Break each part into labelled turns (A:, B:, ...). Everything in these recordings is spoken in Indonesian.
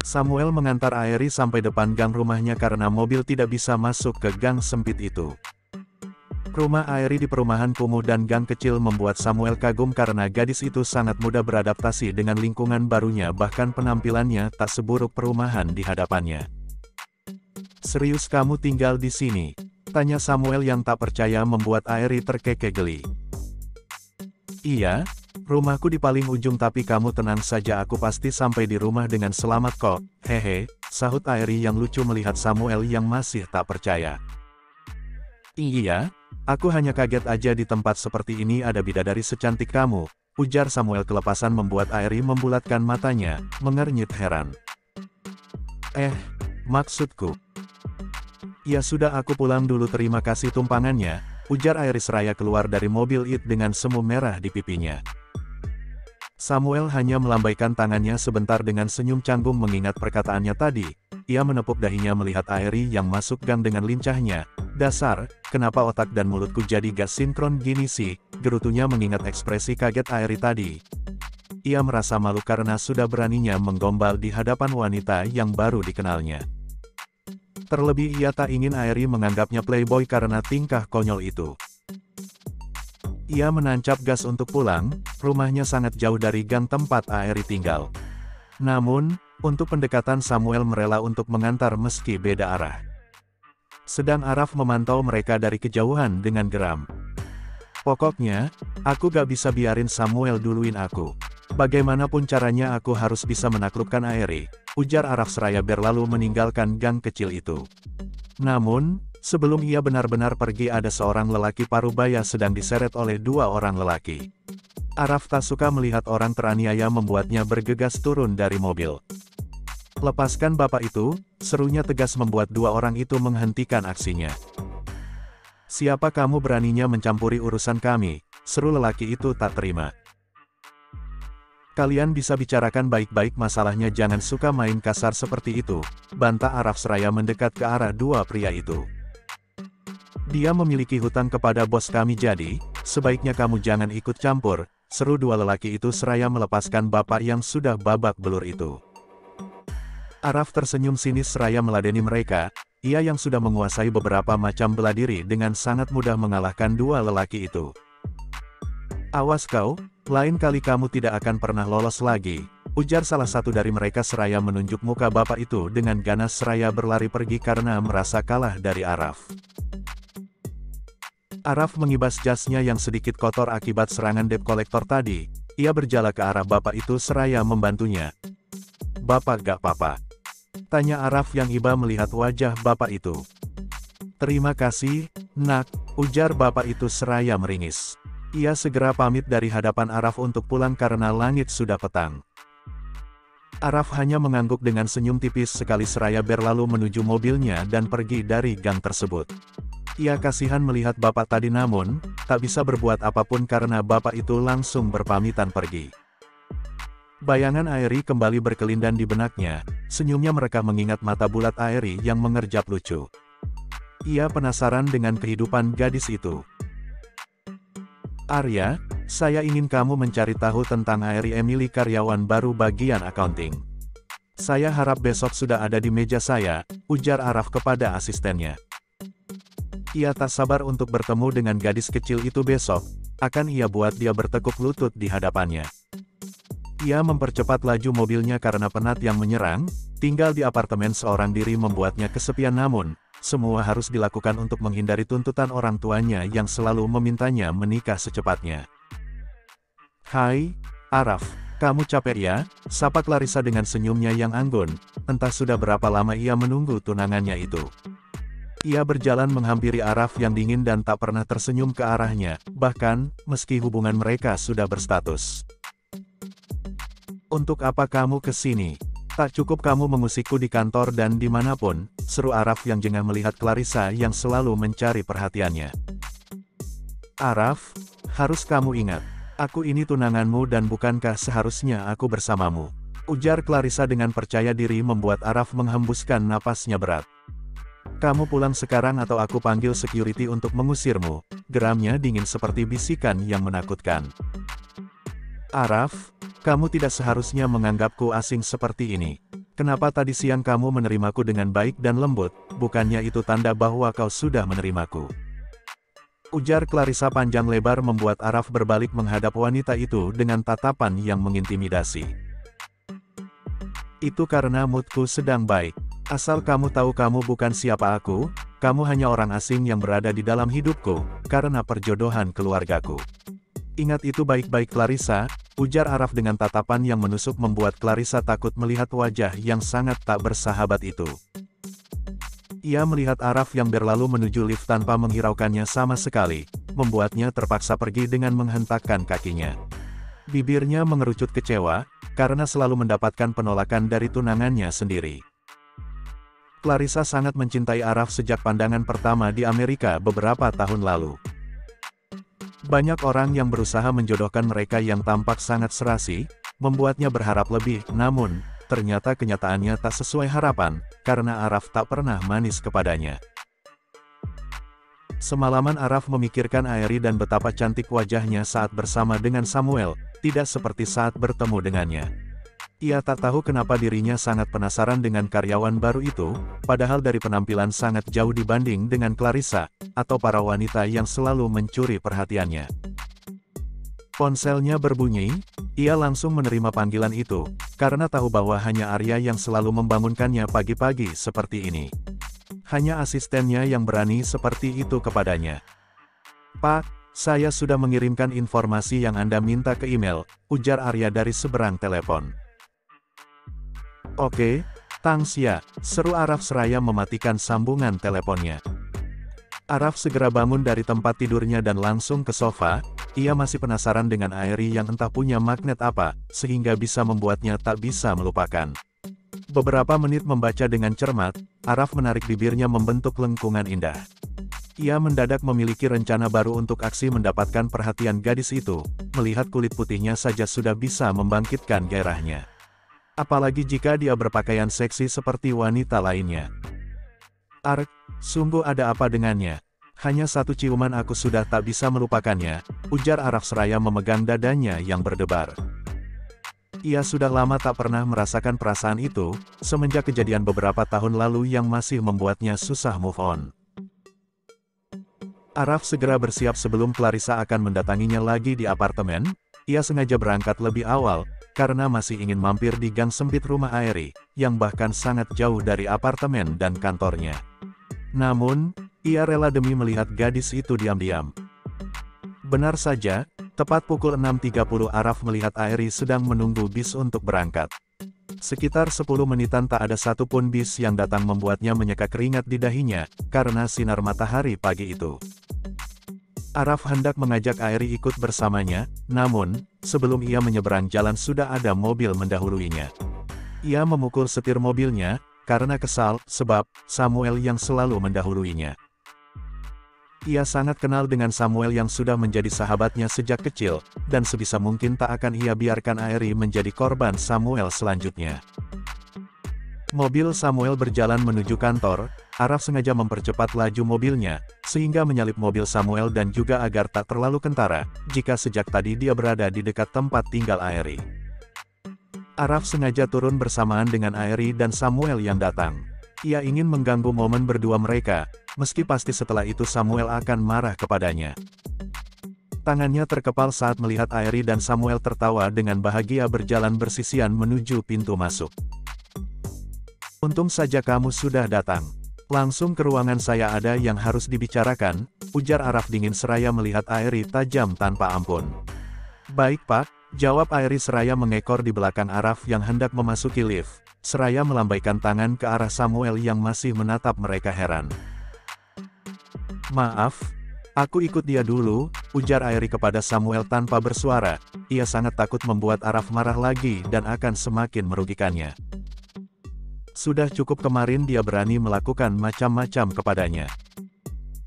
A: Samuel mengantar Aery sampai depan gang rumahnya karena mobil tidak bisa masuk ke gang sempit itu. Rumah Aery di perumahan kumuh dan gang kecil membuat Samuel kagum karena gadis itu sangat mudah beradaptasi dengan lingkungan barunya, bahkan penampilannya tak seburuk perumahan di hadapannya. "Serius kamu tinggal di sini?" tanya Samuel yang tak percaya, membuat Aery terkekeh geli. "Iya, rumahku di paling ujung, tapi kamu tenang saja, aku pasti sampai di rumah dengan selamat kok, hehe," sahut Aery yang lucu melihat Samuel yang masih tak percaya. "Iya, aku hanya kaget aja di tempat seperti ini ada bidadari secantik kamu," ujar Samuel kelepasan, membuat Aery membulatkan matanya, mengernyit heran. Maksudku. "Ya sudah, aku pulang dulu, terima kasih tumpangannya," ujar Aery seraya keluar dari mobil itu dengan semu merah di pipinya. Samuel hanya melambaikan tangannya sebentar dengan senyum canggung mengingat perkataannya tadi. Ia menepuk dahinya melihat Aery yang masuk gang dengan lincahnya. "Dasar, kenapa otak dan mulutku jadi gak sinkron gini sih?" gerutunya mengingat ekspresi kaget Aery tadi. Ia merasa malu karena sudah beraninya menggombal di hadapan wanita yang baru dikenalnya. Terlebih ia tak ingin Aery menganggapnya playboy karena tingkah konyol itu. Ia menancap gas untuk pulang, rumahnya sangat jauh dari gang tempat Aery tinggal. Namun, untuk pendekatan Samuel merela untuk mengantar meski beda arah. Sedang Araf memantau mereka dari kejauhan dengan geram. "Pokoknya, aku gak bisa biarin Samuel duluin aku. Bagaimanapun caranya aku harus bisa menaklukkan Aery," ujar Araf seraya berlalu meninggalkan gang kecil itu. Namun, sebelum ia benar-benar pergi ada seorang lelaki parubaya sedang diseret oleh dua orang lelaki. Araf tak suka melihat orang teraniaya membuatnya bergegas turun dari mobil. "Lepaskan bapak itu," serunya tegas membuat dua orang itu menghentikan aksinya. "Siapa kamu beraninya mencampuri urusan kami?" seru lelaki itu tak terima. "Kalian bisa bicarakan baik-baik masalahnya, jangan suka main kasar seperti itu," bantah Araf seraya mendekat ke arah dua pria itu. "Dia memiliki hutang kepada bos kami, jadi sebaiknya kamu jangan ikut campur," seru dua lelaki itu seraya melepaskan bapak yang sudah babak belur itu. Araf tersenyum sinis seraya meladeni mereka. Ia yang sudah menguasai beberapa macam bela diri dengan sangat mudah mengalahkan dua lelaki itu. "Awas kau, lain kali kamu tidak akan pernah lolos lagi," ujar salah satu dari mereka seraya menunjuk muka bapak itu dengan ganas seraya berlari pergi karena merasa kalah dari Araf. Araf mengibas jasnya yang sedikit kotor akibat serangan debt collector tadi. Ia berjalan ke arah bapak itu seraya membantunya. "Bapak gak apa-apa?" tanya Araf yang iba melihat wajah bapak itu. "Terima kasih, nak," ujar bapak itu seraya meringis. Ia segera pamit dari hadapan Araf untuk pulang karena langit sudah petang. Araf hanya mengangguk dengan senyum tipis sekali seraya berlalu menuju mobilnya dan pergi dari gang tersebut. Ia kasihan melihat bapak tadi namun, tak bisa berbuat apapun karena bapak itu langsung berpamitan pergi. Bayangan Aery kembali berkelindan di benaknya, senyumnya merekah mengingat mata bulat Aery yang mengerjap lucu. Ia penasaran dengan kehidupan gadis itu. "Arya, saya ingin kamu mencari tahu tentang Aery Emily, karyawan baru bagian accounting. Saya harap besok sudah ada di meja saya," ujar Araf kepada asistennya. Ia tak sabar untuk bertemu dengan gadis kecil itu besok, akan ia buat dia bertekuk lutut di hadapannya. Ia mempercepat laju mobilnya karena penat yang menyerang, tinggal di apartemen seorang diri membuatnya kesepian, namun, semua harus dilakukan untuk menghindari tuntutan orang tuanya yang selalu memintanya menikah secepatnya. "Hai, Araf, kamu capek ya?" sapa Clarissa dengan senyumnya yang anggun. Entah sudah berapa lama ia menunggu tunangannya itu. Ia berjalan menghampiri Araf yang dingin dan tak pernah tersenyum ke arahnya, bahkan, meski hubungan mereka sudah berstatus. "Untuk apa kamu ke sini? Tak cukup kamu mengusikku di kantor dan dimanapun," seru Araf yang jengah melihat Clarissa yang selalu mencari perhatiannya. "Araf, harus kamu ingat, aku ini tunanganmu dan bukankah seharusnya aku bersamamu?" ujar Clarissa dengan percaya diri membuat Araf menghembuskan napasnya berat. "Kamu pulang sekarang atau aku panggil security untuk mengusirmu," geramnya dingin seperti bisikan yang menakutkan. "Araf, kamu tidak seharusnya menganggapku asing seperti ini. Kenapa tadi siang kamu menerimaku dengan baik dan lembut, bukannya itu tanda bahwa kau sudah menerimaku? Ujar Clarissa panjang lebar membuat Araf berbalik menghadap wanita itu dengan tatapan yang mengintimidasi. Itu karena moodku sedang baik. Asal kamu tahu kamu bukan siapa aku, kamu hanya orang asing yang berada di dalam hidupku, karena perjodohan keluargaku. Ingat itu baik-baik Clarissa, ujar Araf dengan tatapan yang menusuk membuat Clarissa takut melihat wajah yang sangat tak bersahabat itu. Ia melihat Araf yang berlalu menuju lift tanpa menghiraukannya sama sekali, membuatnya terpaksa pergi dengan menghentakkan kakinya. Bibirnya mengerucut kecewa, karena selalu mendapatkan penolakan dari tunangannya sendiri. Clarissa sangat mencintai Araf sejak pandangan pertama di Amerika beberapa tahun lalu. Banyak orang yang berusaha menjodohkan mereka yang tampak sangat serasi, membuatnya berharap lebih, namun, ternyata kenyataannya tak sesuai harapan, karena Araf tak pernah manis kepadanya. Semalaman Araf memikirkan Aery dan betapa cantik wajahnya saat bersama dengan Samuel, tidak seperti saat bertemu dengannya. Ia tak tahu kenapa dirinya sangat penasaran dengan karyawan baru itu, padahal dari penampilan sangat jauh dibanding dengan Clarissa, atau para wanita yang selalu mencuri perhatiannya. Ponselnya berbunyi, ia langsung menerima panggilan itu, karena tahu bahwa hanya Arya yang selalu membangunkannya pagi-pagi seperti ini. Hanya asistennya yang berani seperti itu kepadanya. "Pak, saya sudah mengirimkan informasi yang Anda minta ke email," ujar Arya dari seberang telepon. "Oke, thanks ya," seru Araf seraya mematikan sambungan teleponnya. Araf segera bangun dari tempat tidurnya dan langsung ke sofa. Ia masih penasaran dengan Aery yang entah punya magnet apa, sehingga bisa membuatnya tak bisa melupakan. Beberapa menit membaca dengan cermat, Araf menarik bibirnya membentuk lengkungan indah. Ia mendadak memiliki rencana baru untuk aksi mendapatkan perhatian gadis itu, melihat kulit putihnya saja sudah bisa membangkitkan gairahnya. Apalagi jika dia berpakaian seksi seperti wanita lainnya. "Ark, sungguh ada apa dengannya? Hanya satu ciuman aku sudah tak bisa melupakannya," ujar Araf seraya memegang dadanya yang berdebar. Ia sudah lama tak pernah merasakan perasaan itu, semenjak kejadian beberapa tahun lalu yang masih membuatnya susah move on. Araf segera bersiap sebelum Clarissa akan mendatanginya lagi di apartemen. Ia sengaja berangkat lebih awal, karena masih ingin mampir di gang sempit rumah Aery, yang bahkan sangat jauh dari apartemen dan kantornya. Namun, ia rela demi melihat gadis itu diam-diam. Benar saja, tepat pukul 6.30 Araf melihat Aery sedang menunggu bis untuk berangkat. Sekitar 10 menitan tak ada satupun bis yang datang membuatnya menyeka keringat di dahinya, karena sinar matahari pagi itu. Araf hendak mengajak Aery ikut bersamanya, namun, sebelum ia menyeberang jalan sudah ada mobil mendahuluinya. Ia memukul setir mobilnya, karena kesal, sebab Samuel yang selalu mendahuluinya. Ia sangat kenal dengan Samuel yang sudah menjadi sahabatnya sejak kecil, dan sebisa mungkin tak akan ia biarkan Aery menjadi korban Samuel selanjutnya. Mobil Samuel berjalan menuju kantor. Araf sengaja mempercepat laju mobilnya, sehingga menyalip mobil Samuel dan juga agar tak terlalu kentara, jika sejak tadi dia berada di dekat tempat tinggal Aery. Araf sengaja turun bersamaan dengan Aery dan Samuel yang datang. Ia ingin mengganggu momen berdua mereka, meski pasti setelah itu Samuel akan marah kepadanya. Tangannya terkepal saat melihat Aery dan Samuel tertawa dengan bahagia berjalan bersisian menuju pintu masuk. "Untung saja kamu sudah datang. Langsung ke ruangan saya, ada yang harus dibicarakan," ujar Araf dingin seraya melihat Aery tajam tanpa ampun. "Baik Pak," jawab Aery seraya mengekor di belakang Araf yang hendak memasuki lift, seraya melambaikan tangan ke arah Samuel yang masih menatap mereka heran. "Maaf, aku ikut dia dulu," ujar Aery kepada Samuel tanpa bersuara. Ia sangat takut membuat Araf marah lagi dan akan semakin merugikannya. Sudah cukup kemarin dia berani melakukan macam-macam kepadanya.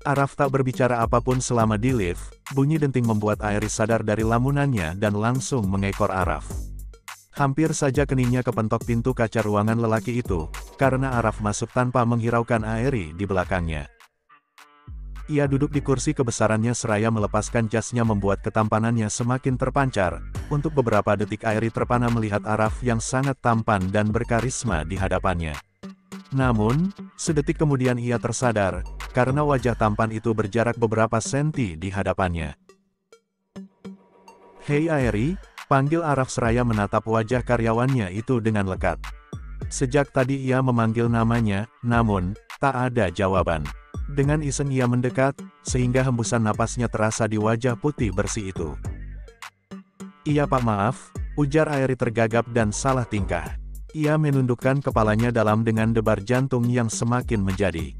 A: Araf tak berbicara apapun selama di lift. Bunyi denting membuat Aery sadar dari lamunannya dan langsung mengekor Araf. Hampir saja keningnya kepentok pintu kaca ruangan lelaki itu, karena Araf masuk tanpa menghiraukan Aery di belakangnya. Ia duduk di kursi kebesarannya seraya melepaskan jasnya membuat ketampanannya semakin terpancar. Untuk beberapa detik Airi terpana melihat Araf yang sangat tampan dan berkarisma di hadapannya. Namun, sedetik kemudian ia tersadar, karena wajah tampan itu berjarak beberapa senti di hadapannya. "Hei Airi," panggil Araf seraya menatap wajah karyawannya itu dengan lekat. Sejak tadi ia memanggil namanya, namun, tak ada jawaban. Dengan iseng ia mendekat, sehingga hembusan napasnya terasa di wajah putih bersih itu. "Iya Pak, maaf," ujar Airi tergagap dan salah tingkah. Ia menundukkan kepalanya dalam dengan debar jantung yang semakin menjadi.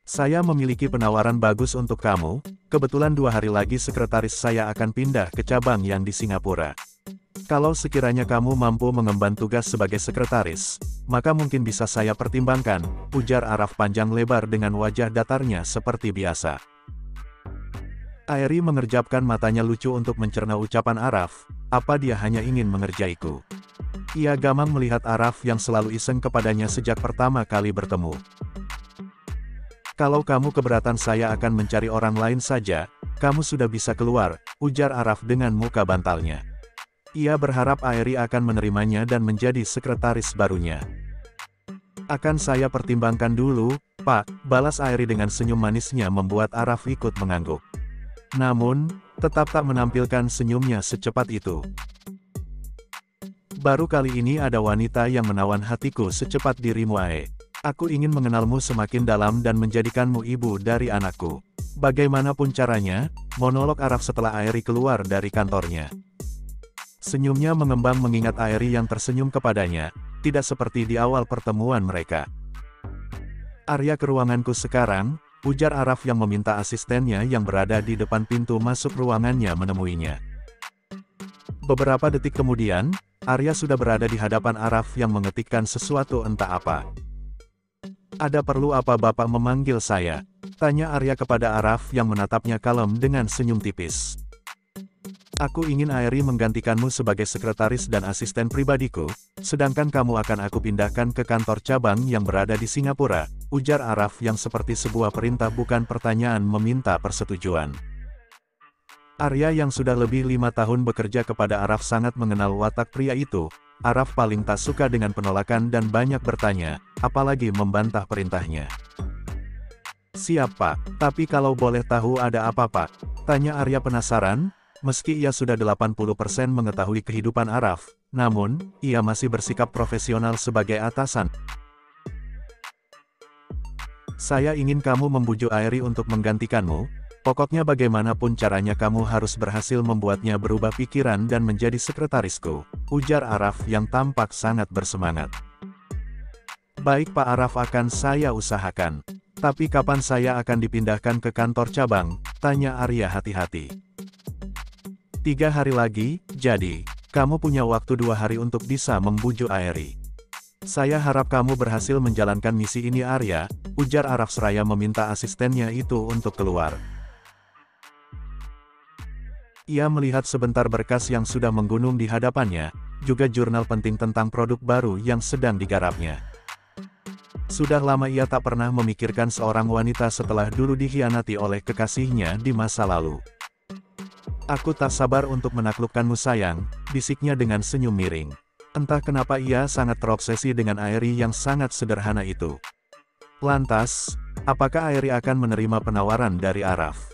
A: "Saya memiliki penawaran bagus untuk kamu, kebetulan 2 hari lagi sekretaris saya akan pindah ke cabang yang di Singapura. Kalau sekiranya kamu mampu mengemban tugas sebagai sekretaris, maka mungkin bisa saya pertimbangkan," ujar Araf panjang lebar dengan wajah datarnya seperti biasa. Airi mengerjapkan matanya lucu untuk mencerna ucapan Araf, "Apa dia hanya ingin mengerjaiku?" Ia gamang melihat Araf yang selalu iseng kepadanya sejak pertama kali bertemu. "Kalau kamu keberatan saya akan mencari orang lain saja, kamu sudah bisa keluar," ujar Araf dengan muka bantalnya. Ia berharap Airi akan menerimanya dan menjadi sekretaris barunya. "Akan saya pertimbangkan dulu, Pak," balas Airi dengan senyum manisnya membuat Araf ikut mengangguk. Namun, tetap tak menampilkan senyumnya secepat itu. "Baru kali ini ada wanita yang menawan hatiku secepat dirimu Ae. Aku ingin mengenalmu semakin dalam dan menjadikanmu ibu dari anakku." Bagaimanapun caranya, monolog Araf setelah Airi keluar dari kantornya. Senyumnya mengembang mengingat Airi yang tersenyum kepadanya, tidak seperti di awal pertemuan mereka. "Arya ke ruanganku sekarang," ujar Araf yang meminta asistennya yang berada di depan pintu masuk ruangannya menemuinya. Beberapa detik kemudian, Arya sudah berada di hadapan Araf yang mengetikkan sesuatu entah apa. "Ada perlu apa Bapak memanggil saya?" tanya Arya kepada Araf yang menatapnya kalem dengan senyum tipis. "Aku ingin Airi menggantikanmu sebagai sekretaris dan asisten pribadiku, sedangkan kamu akan aku pindahkan ke kantor cabang yang berada di Singapura," ujar Araf yang seperti sebuah perintah bukan pertanyaan meminta persetujuan. Arya yang sudah lebih 5 tahun bekerja kepada Araf sangat mengenal watak pria itu. Araf paling tak suka dengan penolakan dan banyak bertanya, apalagi membantah perintahnya. "Siap Pak, tapi kalau boleh tahu ada apa Pak?" tanya Arya penasaran. Meski ia sudah 80% mengetahui kehidupan Araf, namun, ia masih bersikap profesional sebagai atasan. "Saya ingin kamu membujuk Airi untuk menggantikanmu, pokoknya bagaimanapun caranya kamu harus berhasil membuatnya berubah pikiran dan menjadi sekretarisku," ujar Araf yang tampak sangat bersemangat. "Baik Pak Araf, akan saya usahakan. Tapi kapan saya akan dipindahkan ke kantor cabang?" tanya Arya hati-hati. 3 hari lagi, jadi, kamu punya waktu 2 hari untuk bisa membujuk Airi. Saya harap kamu berhasil menjalankan misi ini Arya, ujar Araf seraya meminta asistennya itu untuk keluar. Ia melihat sebentar berkas yang sudah menggunung di hadapannya, juga jurnal penting tentang produk baru yang sedang digarapnya. Sudah lama ia tak pernah memikirkan seorang wanita setelah dulu dikhianati oleh kekasihnya di masa lalu. "Aku tak sabar untuk menaklukkanmu sayang," bisiknya dengan senyum miring. Entah kenapa ia sangat terobsesi dengan Airi yang sangat sederhana itu. Lantas, apakah Airi akan menerima penawaran dari Araf?